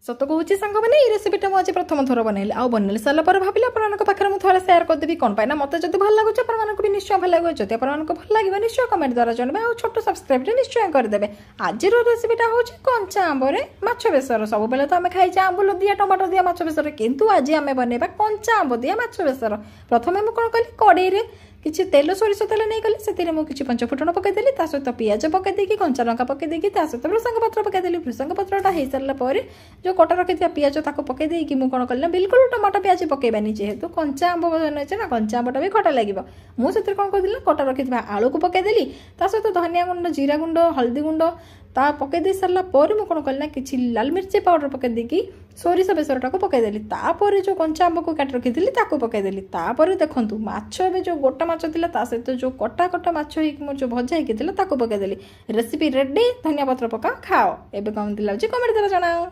सत कहूँ सांग मैंने ये रेसिपीटा मुझे प्रथम थर बनैली आ बनैली सारा पर भाविली पाखे मुझे थोड़ा सेयार करदेवी कौन पाई ना मत जो भल लगुच भी निश्चय भल लगे जब आपको भल लगे निश्चय कमेंट द्वारा जानवे आ छोट सब्सक्राइब निश्चय करदे। आज रेसिपीटा हूँ कंचा आंबरे माछ बेसर। सब बेले तो आम खाई आंबुल दिया टमाटो दिया माछ बेसर किंतु आज आम बनवा कंचा आंब दिया माछ बेसर। प्रथम मुझे कौन कली कड़े किसी तेल सोरिष तेल नहीं गली से मुझे पंचफुटन पकईदेली सहित पिज पकईदी कंचा लंका पकईदी सहित भृसंग पत्र पकईदेली। भृसंग पत्रटा हो सारा पर जो कटा रखी पिज पकईदी मुझे कौन कल बिल्कुल टमाटो पिज पकईबानी जेहेतु कंचा आंब बनइचे ना कंचा आंबटा भी खटा लगे मुझे कौन कर कटा रखी आलू को पकईदेली सहित धनिया गुंड जीरा गुंड हल्दी गुंड ता पकई दे सारा पर मुझे कौन कल कि लाल मिर्ची पाउडर पकई देकी सोरिष बेसरटा को पकईदेली। तापर जो कंचा आंब को काट रखी पकईदेली। तापर देखूँ माछ जो गोटा माछ था सहित जो कटा कटा माछ जो भजा होती पकईदेली। रेसिपी रेडी धनिया पत्र पका खाओ। एवं कौन लगे कमेंट द्वारा जनाओ।